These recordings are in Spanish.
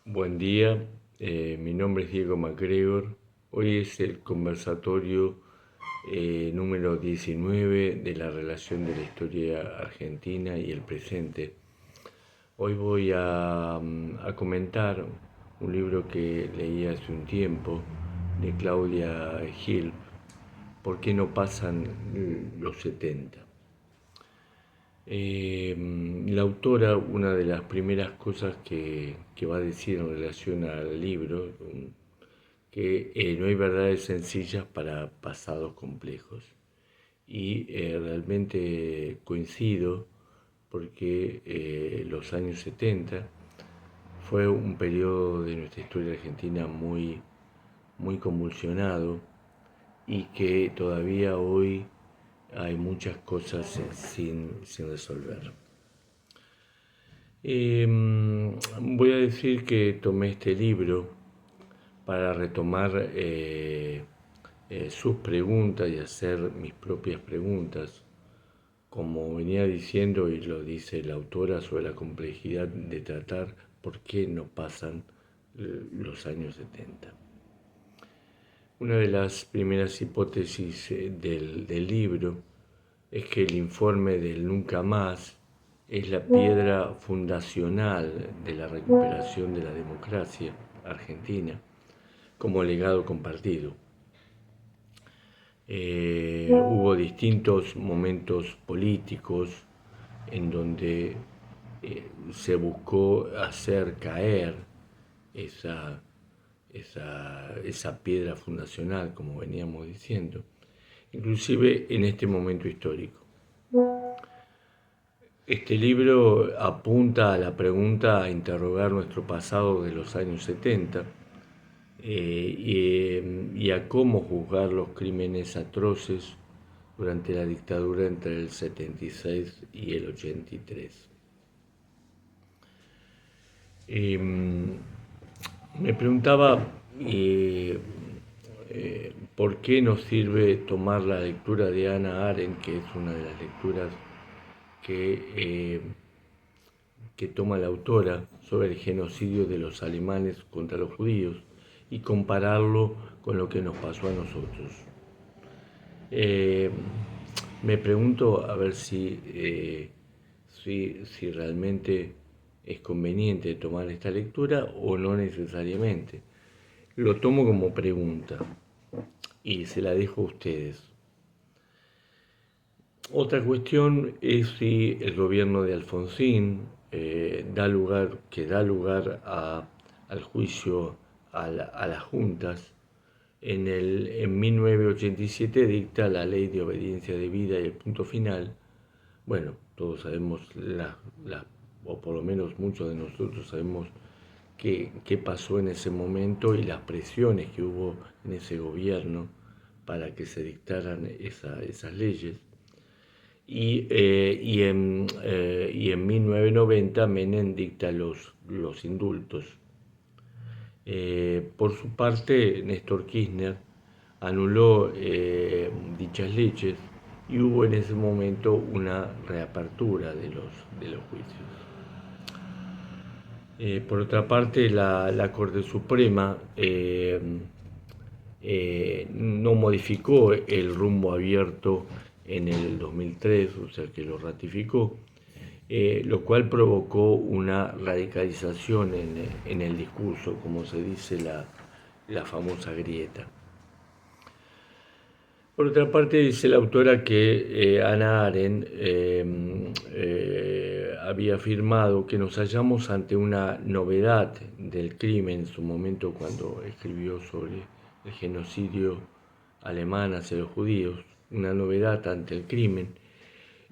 Buen día, mi nombre es Diego MacGregor. Hoy es el conversatorio número 19 de la relación de la historia argentina y el presente. Hoy voy a comentar un libro que leí hace un tiempo de Claudia Gil, ¿Por qué no pasan los 70? La autora, una de las primeras cosas que va a decir en relación al libro, que no hay verdades sencillas para pasados complejos. Y realmente coincido porque los años 70 fue un periodo de nuestra historia argentina muy convulsionado y que todavía hoy hay muchas cosas sin resolver. Voy a decir que tomé este libro para retomar sus preguntas y hacer mis propias preguntas, como venía diciendo y lo dice la autora sobre la complejidad de tratar por qué no pasan los años 70. Una de las primeras hipótesis del libro es que el informe del Nunca Más es la piedra fundacional de la recuperación de la democracia argentina como legado compartido. Hubo distintos momentos políticos en donde se buscó hacer caer esa, esa piedra fundacional, como veníamos diciendo, inclusive en este momento histórico. Este libro apunta a la pregunta a interrogar nuestro pasado de los años 70 y a cómo juzgar los crímenes atroces durante la dictadura entre el 76 y el 83. Me preguntaba por qué nos sirve tomar la lectura de Hannah Arendt, que es una de las lecturas que toma la autora sobre el genocidio de los alemanes contra los judíos y compararlo con lo que nos pasó a nosotros. Me pregunto a ver si realmente es conveniente tomar esta lectura o no necesariamente. Lo tomo como pregunta y se la dejo a ustedes. Otra cuestión es si el gobierno de Alfonsín da lugar al juicio a las juntas. En 1987 dicta la Ley de Obediencia Debida y el punto final. Bueno, todos sabemos, o por lo menos muchos de nosotros sabemos qué pasó en ese momento y las presiones que hubo en ese gobierno para que se dictaran esas leyes. Y en 1990 Menem dicta los indultos. Por su parte, Néstor Kirchner anuló dichas leyes y hubo en ese momento una reapertura de los juicios. Por otra parte, la Corte Suprema no modificó el rumbo abierto en el 2003, o sea que lo ratificó, lo cual provocó una radicalización en el discurso, como se dice la famosa grieta. Por otra parte, dice la autora que Hannah Arendt había afirmado que nos hallamos ante una novedad del crimen en su momento cuando escribió sobre el genocidio alemán hacia los judíos, una novedad ante el crimen,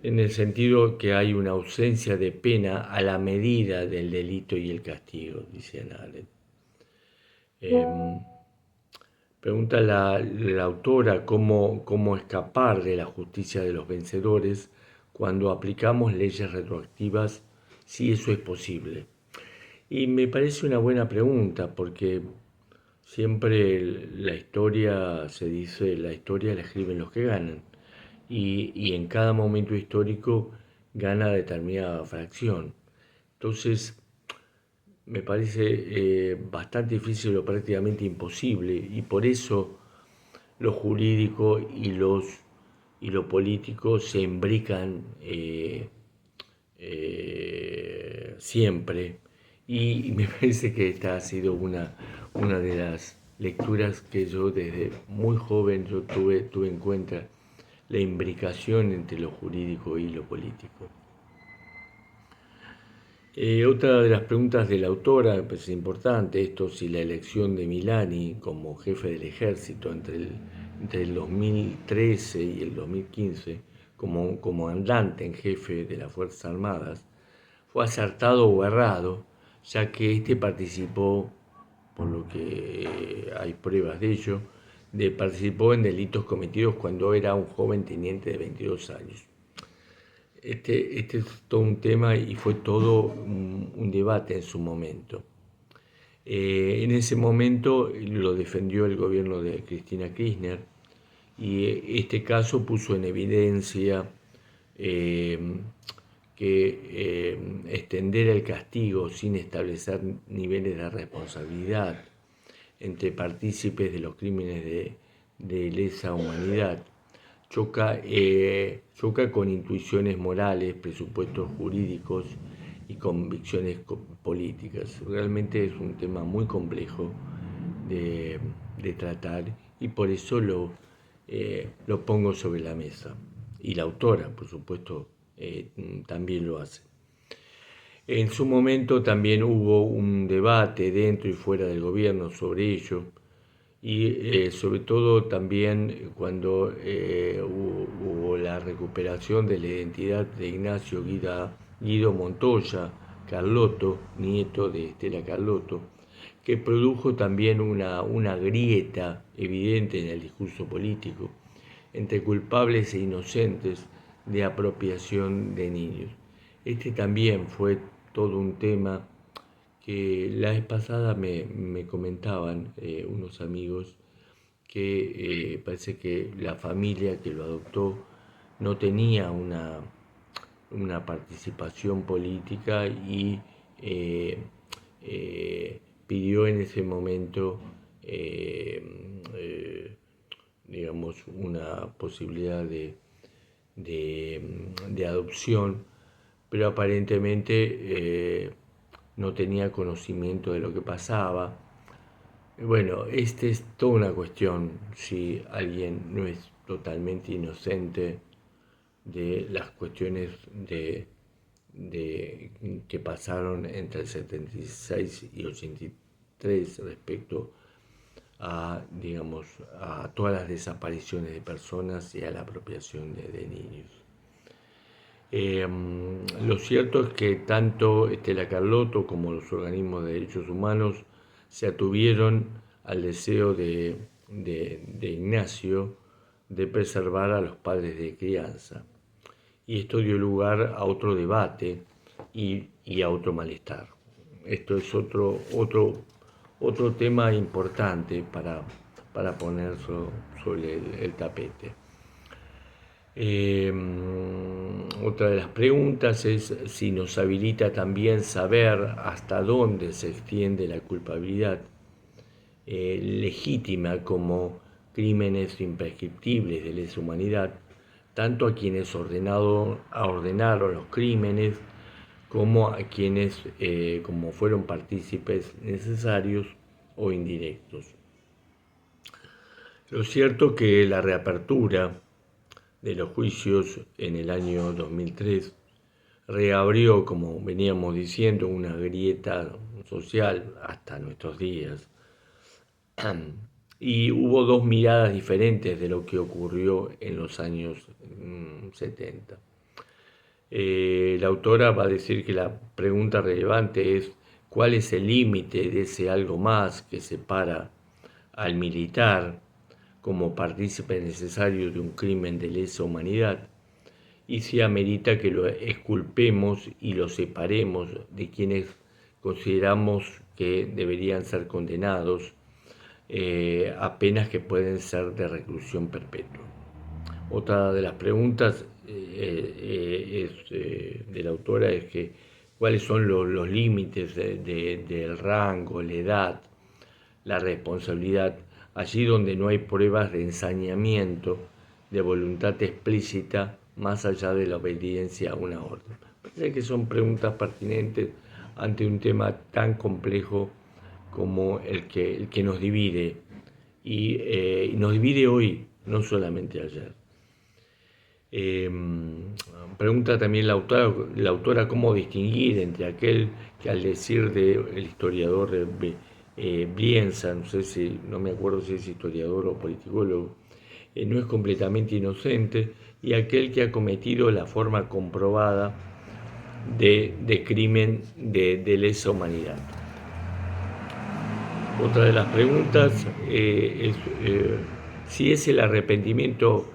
en el sentido que hay una ausencia de pena a la medida del delito y el castigo, dice Hannah Arendt. Pregunta la autora cómo escapar de la justicia de los vencedores cuando aplicamos leyes retroactivas, si eso es posible. Y me parece una buena pregunta porque siempre la historia, se dice, la historia la escriben los que ganan. Y en cada momento histórico gana determinada fracción. Entonces, me parece bastante difícil o prácticamente imposible, y por eso lo jurídico y lo político se imbrican siempre. Y me parece que esta ha sido una de las lecturas que yo desde muy joven yo tuve en cuenta, la imbricación entre lo jurídico y lo político. Otra de las preguntas de la autora, pues es importante esto, si la elección de Milani como jefe del ejército entre el 2013 y el 2015, como comandante en jefe de las Fuerzas Armadas, fue acertado o errado, ya que este participó, por lo que hay pruebas de ello, participó en delitos cometidos cuando era un joven teniente de 22 años. Este es todo un tema y fue todo un debate en su momento. En ese momento lo defendió el gobierno de Cristina Kirchner, y este caso puso en evidencia eh, que extender el castigo sin establecer niveles de responsabilidad entre partícipes de los crímenes de lesa humanidad choca con intuiciones morales, presupuestos jurídicos y convicciones políticas. Realmente es un tema muy complejo de tratar, y por eso lo pongo sobre la mesa. Y la autora, por supuesto, también lo hace. En su momento también hubo un debate dentro y fuera del gobierno sobre ello, y sobre todo también cuando hubo la recuperación de la identidad de Ignacio Guido Montoya Carlotto, nieto de Estela Carlotto, que produjo también una grieta evidente en el discurso político entre culpables e inocentes de apropiación de niños. Este también fue todo un tema que la vez pasada me comentaban unos amigos que parece que la familia que lo adoptó no tenía una participación política, y eh, pidió en ese momento, digamos, una posibilidad de adopción, pero aparentemente no tenía conocimiento de lo que pasaba. Bueno, esta es toda una cuestión, si alguien no es totalmente inocente de las cuestiones que pasaron entre el 76 y 83 respecto a, digamos, a todas las desapariciones de personas y a la apropiación de niños. Lo cierto es que tanto Estela Carlotto como los organismos de derechos humanos se atuvieron al deseo de Ignacio de preservar a los padres de crianza. Y esto dio lugar a otro debate y a otro malestar. Esto es otro tema importante para poner sobre el tapete. Otra de las preguntas es si nos habilita también saber hasta dónde se extiende la culpabilidad legítima como crímenes imprescriptibles de lesa humanidad, tanto a quienes ordenaron los crímenes como a quienes como fueron partícipes necesarios o indirectos. Lo cierto que la reapertura de los juicios en el año 2003 reabrió, como veníamos diciendo, una grieta social hasta nuestros días. Y hubo dos miradas diferentes de lo que ocurrió en los años 70. La autora va a decir que la pregunta relevante es cuál es el límite de ese algo más que separa al militar como partícipe necesario de un crimen de lesa humanidad, y si amerita que lo exculpemos y lo separemos de quienes consideramos que deberían ser condenados a penas que pueden ser de reclusión perpetua. Otra de las preguntas de la autora es que cuáles son los límites del rango, la edad, la responsabilidad, allí donde no hay pruebas de ensañamiento, de voluntad explícita, más allá de la obediencia a una orden. Parece que son preguntas pertinentes ante un tema tan complejo como el que nos divide, y nos divide hoy, no solamente ayer. Eh, Pregunta también la autora cómo distinguir entre aquel que, al decir del historiador Brienza, no me acuerdo si es historiador o politicólogo, no es completamente inocente, y aquel que ha cometido la forma comprobada de crimen de lesa humanidad. Otra de las preguntas es si es el arrepentimiento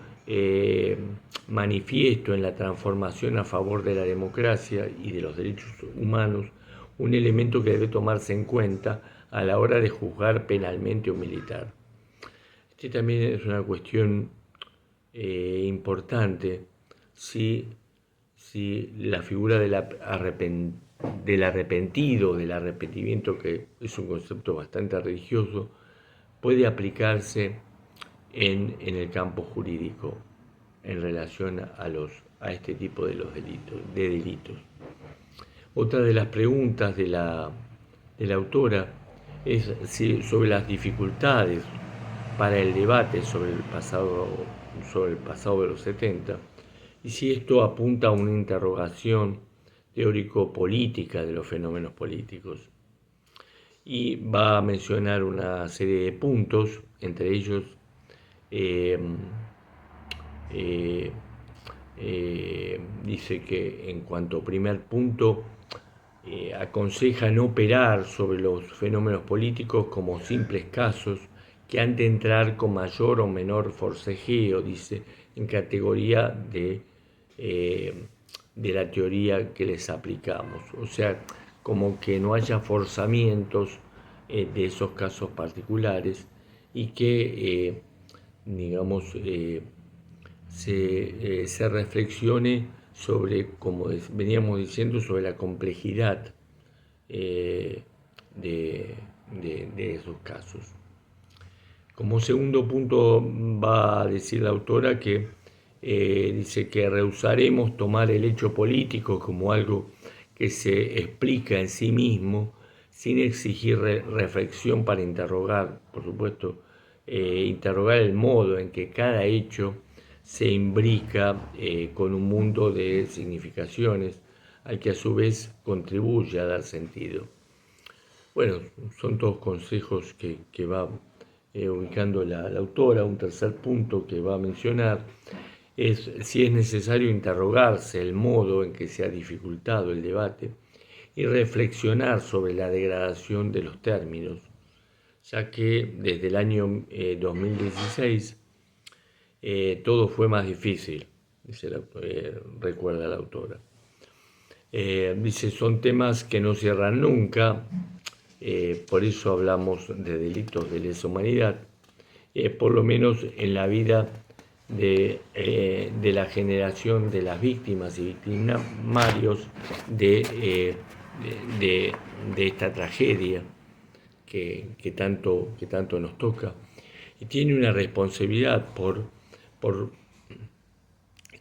manifiesto en la transformación a favor de la democracia y de los derechos humanos un elemento que debe tomarse en cuenta a la hora de juzgar penalmente un militar. Este también es una cuestión importante, si la figura del arrepentido, del arrepentimiento, que es un concepto bastante religioso, puede aplicarse en el campo jurídico en relación a este tipo de delitos. Otra de las preguntas de la autora es sobre las dificultades para el debate sobre el pasado de los 70, y si esto apunta a una interrogación teórico-política de los fenómenos políticos. Y va a mencionar una serie de puntos, entre ellos dice que, en cuanto a primer punto, aconseja no operar sobre los fenómenos políticos como simples casos que han de entrar con mayor o menor forcejeo, dice, en categoría de la teoría que les aplicamos. O sea, como que no haya forzamientos de esos casos particulares, y que, se reflexione sobre, como veníamos diciendo, sobre la complejidad de esos casos. Como segundo punto va a decir la autora que dice que rehusaremos tomar el hecho político como algo que se explica en sí mismo, sin exigir reflexión para interrogar, por supuesto, interrogar el modo en que cada hecho se imbrica con un mundo de significaciones al que a su vez contribuye a dar sentido. Bueno, son todos consejos que va ubicando la autora. Un tercer punto que va a mencionar es si es necesario interrogarse el modo en que se ha dificultado el debate y reflexionar sobre la degradación de los términos, ya que desde el año 2016 todo fue más difícil, recuerda la autora. Dice, son temas que no cierran nunca, por eso hablamos de delitos de lesa humanidad, por lo menos en la vida de la generación de las víctimas y victimarios de esta tragedia que tanto nos toca. Y tiene una responsabilidad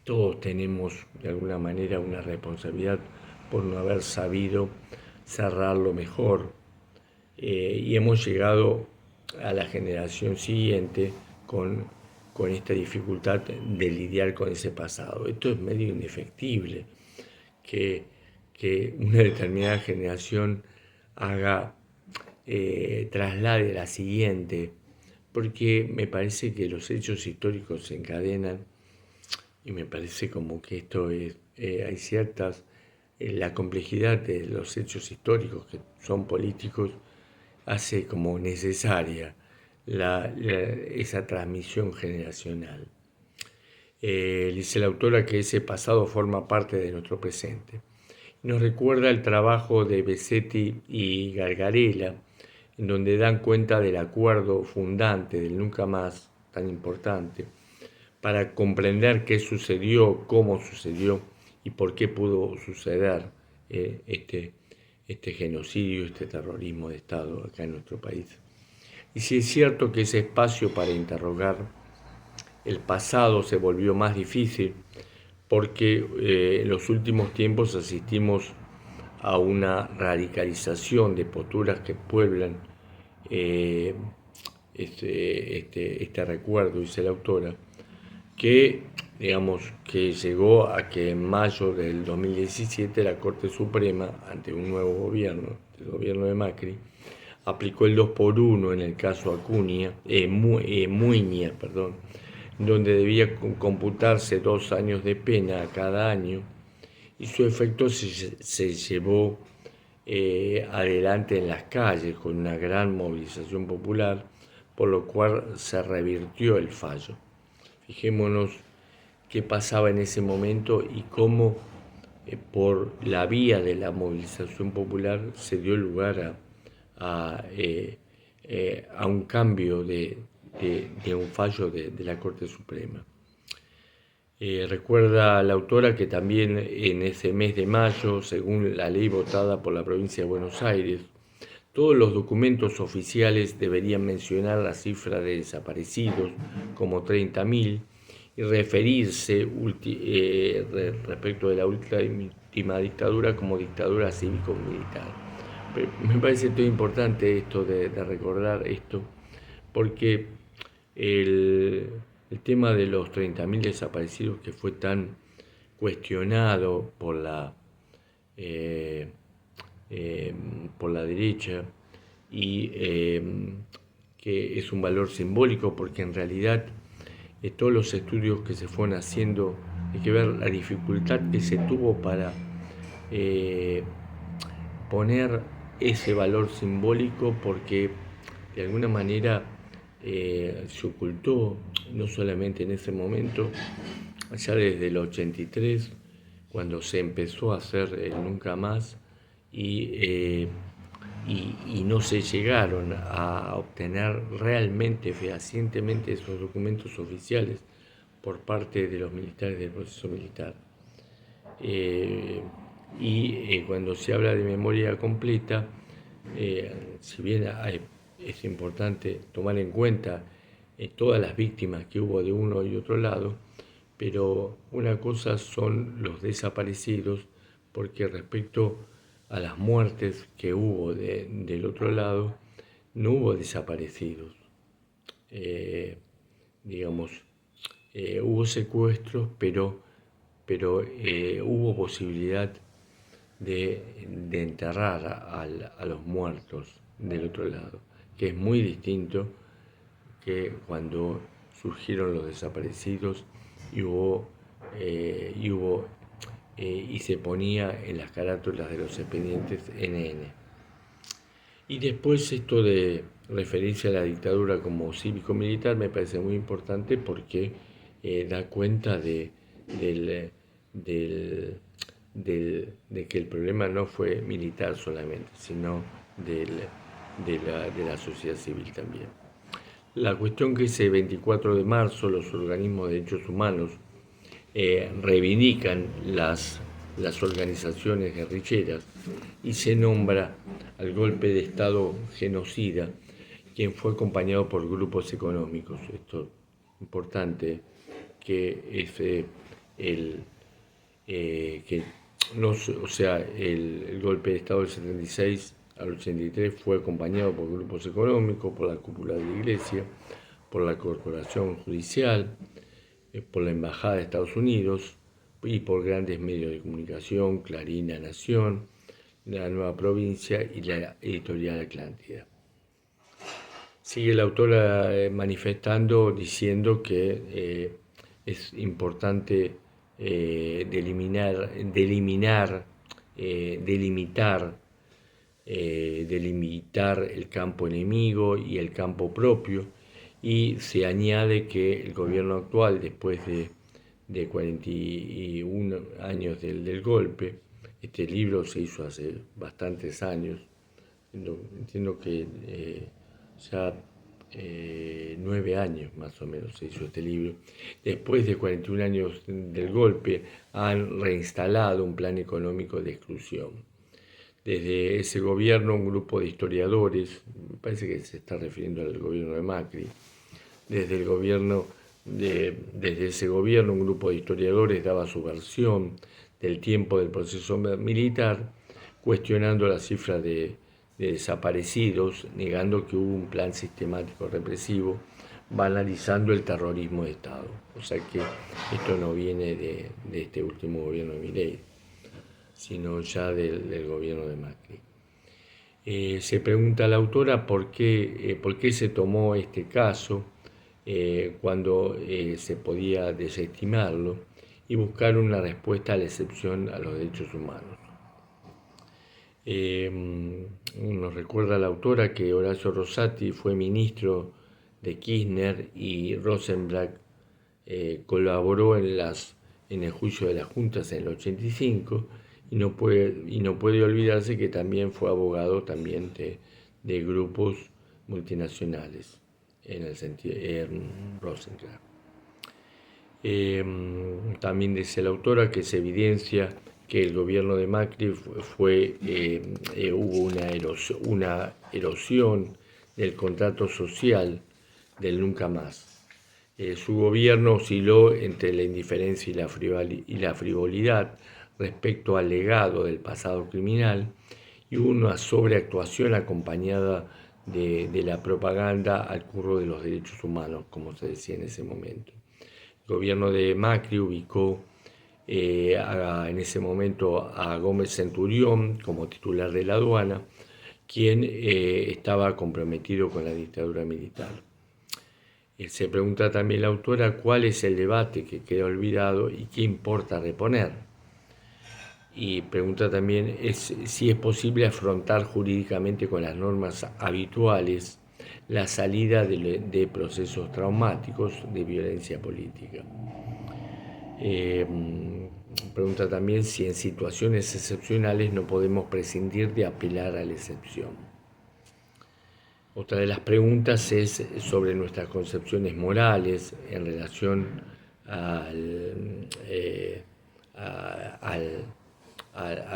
todos tenemos de alguna manera una responsabilidad por no haber sabido cerrarlo mejor, y hemos llegado a la generación siguiente con esta dificultad de lidiar con ese pasado. Esto es medio indefectible, que una determinada generación traslade a la siguiente, porque me parece que los hechos históricos se encadenan, y me parece como que esto es, hay ciertas, la complejidad de los hechos históricos que son políticos hace como necesaria esa transmisión generacional. Dice la autora que ese pasado forma parte de nuestro presente. Nos recuerda el trabajo de Besetti y Gargarella, en donde dan cuenta del acuerdo fundante del nunca más, tan importante, para comprender qué sucedió, cómo sucedió y por qué pudo suceder este genocidio, este terrorismo de Estado acá en nuestro país. Y sí es cierto que ese espacio para interrogar el pasado se volvió más difícil porque en los últimos tiempos asistimos a una radicalización de posturas que pueblan eh, este recuerdo, dice la autora, que digamos que llegó a que en mayo del 2017 la Corte Suprema, ante un nuevo gobierno, el gobierno de Macri, aplicó el 2 por 1 en el caso Acuña, Muiña, perdón, donde debía computarse 2 años de pena a cada año, y su efecto se llevó adelante en las calles con una gran movilización popular, por lo cual se revirtió el fallo. Fijémonos qué pasaba en ese momento y cómo por la vía de la movilización popular se dio lugar a un cambio de un fallo de la Corte Suprema. Recuerda la autora que también en ese mes de mayo, según la ley votada por la provincia de Buenos Aires, todos los documentos oficiales deberían mencionar la cifra de desaparecidos como 30.000 y referirse respecto de la última dictadura como dictadura cívico-militar. Me parece todo importante esto de recordar esto, porque el tema de los 30.000 desaparecidos que fue tan cuestionado por la derecha y que es un valor simbólico porque en realidad todos los estudios que se fueron haciendo hay que ver la dificultad que se tuvo para poner ese valor simbólico porque de alguna manera se ocultó, no solamente en ese momento, allá desde el 83, cuando se empezó a hacer el Nunca Más y no se llegaron a obtener realmente, fehacientemente esos documentos oficiales por parte de los militares del proceso militar. Cuando se habla de memoria completa, si bien es importante tomar en cuenta todas las víctimas que hubo de uno y otro lado, pero una cosa son los desaparecidos, porque respecto a las muertes que hubo del otro lado, no hubo desaparecidos. Hubo secuestros, pero hubo posibilidad de enterrar a los muertos del otro lado, que es muy distinto que cuando surgieron los desaparecidos y se ponía en las carátulas de los expedientes NN. Y después esto de referirse a la dictadura como cívico-militar me parece muy importante porque da cuenta de que el problema no fue militar solamente, sino de la sociedad civil también. La cuestión que ese 24 de marzo los organismos de derechos humanos reivindican las organizaciones guerrilleras y se nombra al golpe de Estado genocida, quien fue acompañado por grupos económicos. Esto es importante, que es el golpe de Estado del 76 al 83 fue acompañado por grupos económicos, por la cúpula de la Iglesia, por la Corporación Judicial, por la Embajada de Estados Unidos y por grandes medios de comunicación, Clarín, La Nación, La Nueva Provincia y la editorial Atlántida. Sigue la autora manifestando, diciendo que es importante delimitar el campo enemigo y el campo propio, y se añade que el gobierno actual, después de 41 años del golpe, este libro se hizo hace bastantes años, entiendo que ya 9 años más o menos se hizo este libro. Después de 41 años del golpe, han reinstalado un plan económico de exclusión. Desde ese gobierno, un grupo de historiadores, me parece que se está refiriendo al gobierno de Macri, desde ese gobierno, un grupo de historiadores daba su versión del tiempo del proceso militar, cuestionando la cifra de desaparecidos, negando que hubo un plan sistemático represivo, banalizando el terrorismo de Estado. O sea que esto no viene de este último gobierno de Milei, sino ya del gobierno de Macri. Se pregunta la autora por qué se tomó este caso cuando se podía desestimarlo y buscar una respuesta a la excepción a los derechos humanos. Nos recuerda la autora que Horacio Rosati fue ministro de Kirchner y Rosenblatt colaboró en el juicio de las juntas en el 85 y no puede olvidarse que también fue abogado también de grupos multinacionales en el sentido Rosenblatt. También dice la autora que se evidencia que el gobierno de Macri hubo una erosión del contrato social del nunca más. Su gobierno osciló entre la indiferencia y la frivolidad respecto al legado del pasado criminal y hubo una sobreactuación acompañada de la propaganda al curro de los derechos humanos, como se decía en ese momento. El gobierno de Macri ubicó en ese momento a Gómez Centurión como titular de la aduana, quien estaba comprometido con la dictadura militar. Se pregunta también la autora cuál es el debate que queda olvidado y qué importa reponer. Y pregunta también si es posible afrontar jurídicamente con las normas habituales la salida de procesos traumáticos de violencia política. Pregunta también si en situaciones excepcionales no podemos prescindir de apelar a la excepción. Otra de las preguntas es sobre nuestras concepciones morales en relación a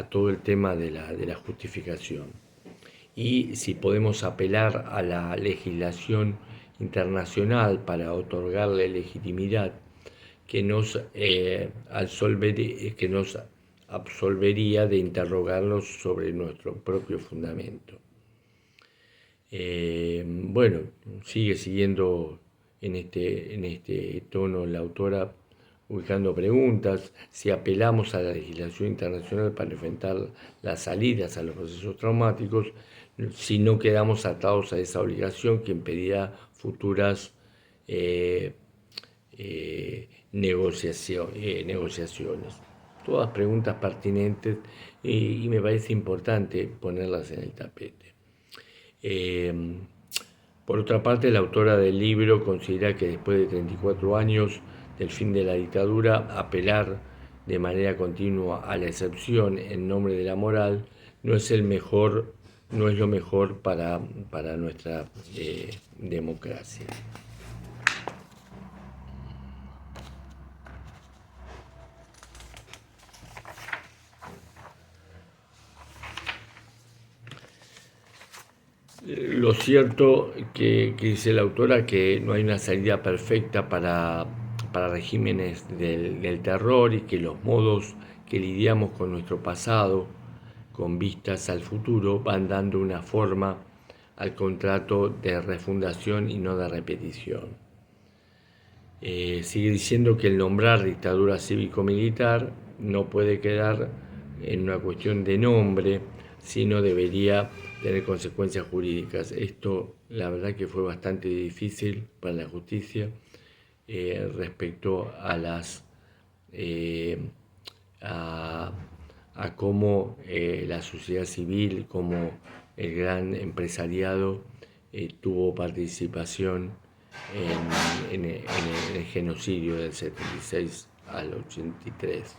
todo el tema de la justificación y si podemos apelar a la legislación internacional para otorgarle legitimidad que nos absolvería de interrogarnos sobre nuestro propio fundamento. Bueno, sigue siguiendo en este tono la autora ubicando preguntas, si apelamos a la legislación internacional para enfrentar las salidas a los procesos traumáticos, si no quedamos atados a esa obligación que impedirá futuras negociaciones. Todas preguntas pertinentes y me parece importante ponerlas en el tapete. Por otra parte, la autora del libro considera que después de 34 años del fin de la dictadura, apelar de manera continua a la excepción en nombre de la moral no es lo mejor para nuestra democracia. Lo cierto que dice la autora que no hay una salida perfecta para regímenes del terror y que los modos que lidiamos con nuestro pasado con vistas al futuro van dando una forma al contrato de refundación y no de repetición. Sigue diciendo que el nombrar dictadura cívico-militar no puede quedar en una cuestión de nombre, sino debería tener consecuencias jurídicas. Esto, la verdad, que fue bastante difícil para la justicia respecto a cómo la sociedad civil, como el gran empresariado tuvo participación en el genocidio del 76 al 83.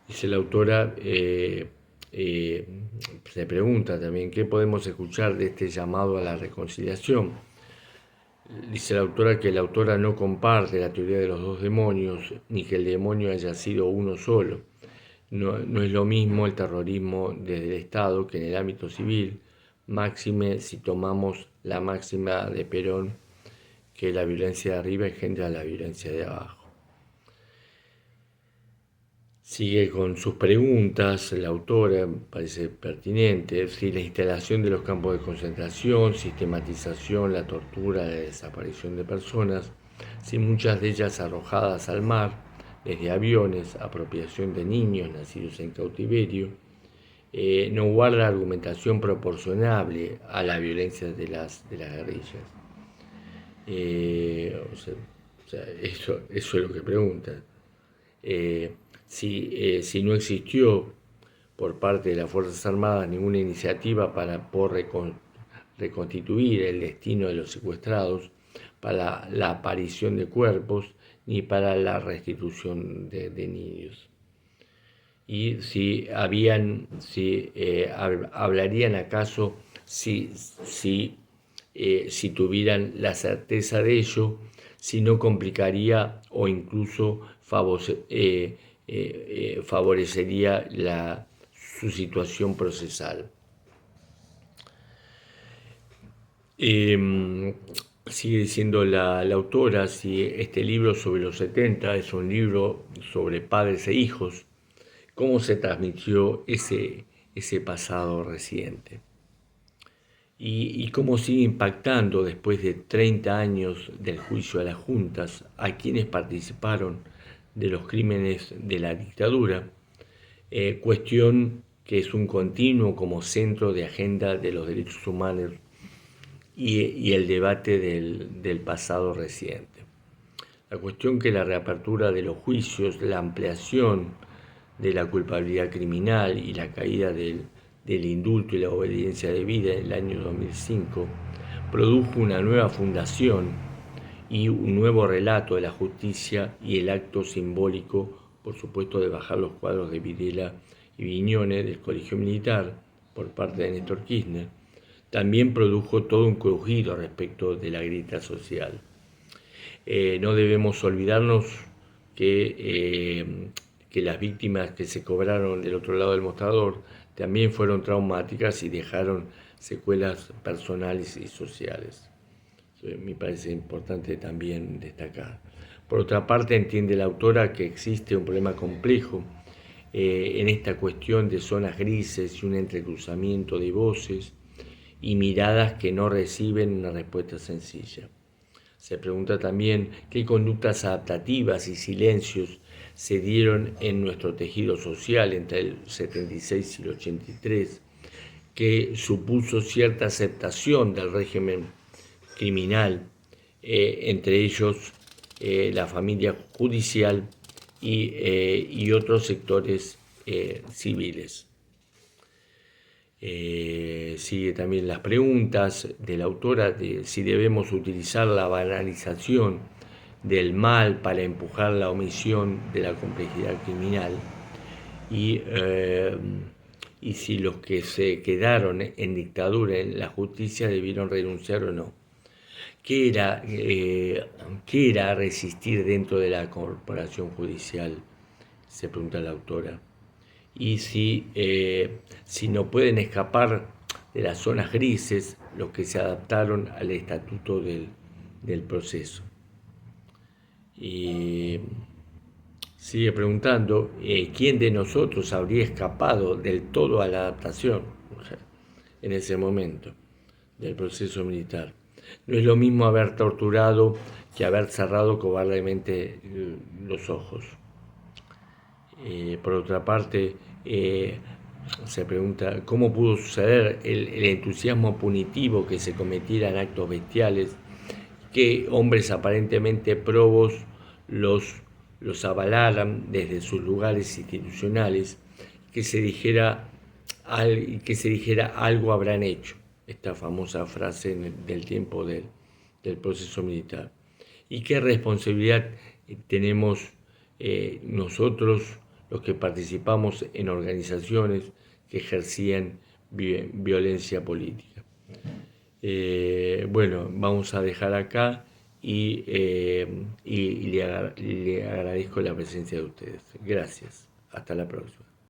Dice la autora, se pregunta también qué podemos escuchar de este llamado a la reconciliación. Dice la autora que la autora no comparte la teoría de los dos demonios, ni que el demonio haya sido uno solo. No es lo mismo el terrorismo desde el Estado que en el ámbito civil, máxime si tomamos la máxima de Perón, que la violencia de arriba engendra la violencia de abajo. Sigue con sus preguntas, la autora parece pertinente, si la instalación de los campos de concentración, sistematización, la tortura, la desaparición de personas, si muchas de ellas arrojadas al mar, desde aviones, apropiación de niños nacidos en cautiverio, no guarda argumentación proporcionable a la violencia de las guerrillas. Eso es lo que pregunta. Si no existió por parte de las Fuerzas Armadas ninguna iniciativa por reconstituir el destino de los secuestrados, para la aparición de cuerpos, ni para la restitución de niños. Y hablarían acaso si tuvieran la certeza de ello, si no complicaría o incluso favorecería su situación procesal. Sigue diciendo la autora, si este libro sobre los 70 es un libro sobre padres e hijos, ¿cómo se transmitió ese pasado reciente? Y cómo sigue impactando después de 30 años del juicio a las juntas a quienes participaron de los crímenes de la dictadura, cuestión que es un continuo como centro de agenda de los derechos humanos y el debate del pasado reciente. La cuestión que la reapertura de los juicios, la ampliación de la culpabilidad criminal y la caída del indulto y la obediencia debida en el año 2005 produjo una nueva fundación y un nuevo relato de la justicia y el acto simbólico, por supuesto, de bajar los cuadros de Videla y Viñones del Colegio Militar por parte de Néstor Kirchner, también produjo todo un crujido respecto de la grieta social. No debemos olvidarnos que las víctimas que se cobraron del otro lado del mostrador también fueron traumáticas y dejaron secuelas personales y sociales. Eso me parece importante también destacar. Por otra parte, entiende la autora que existe un problema complejo en esta cuestión de zonas grises y un entrecruzamiento de voces y miradas que no reciben una respuesta sencilla. Se pregunta también qué conductas adaptativas y silencios se dieron en nuestro tejido social entre el 76 y el 83, que supuso cierta aceptación del régimen criminal, entre ellos la familia judicial y otros sectores civiles. Sigue también las preguntas de la autora de si debemos utilizar la banalización del mal para empujar la omisión de la complejidad criminal y si los que se quedaron en dictadura en la justicia debieron renunciar o no. ¿Qué era resistir dentro de la corporación judicial? Se pregunta la autora. Y si no pueden escapar de las zonas grises los que se adaptaron al estatuto del proceso. Y sigue preguntando, ¿quién de nosotros habría escapado del todo a la adaptación en ese momento del proceso militar? No es lo mismo haber torturado que haber cerrado cobardemente los ojos. Por otra parte, se pregunta cómo pudo suceder el entusiasmo punitivo que se cometieran actos bestiales, que hombres aparentemente probos los avalaran desde sus lugares institucionales, que se dijera algo habrán hecho, esta famosa frase del tiempo del proceso militar. ¿Y qué responsabilidad tenemos nosotros, los que participamos en organizaciones que ejercían violencia política? Bueno, vamos a dejar acá y le agradezco la presencia de ustedes. Gracias. Hasta la próxima.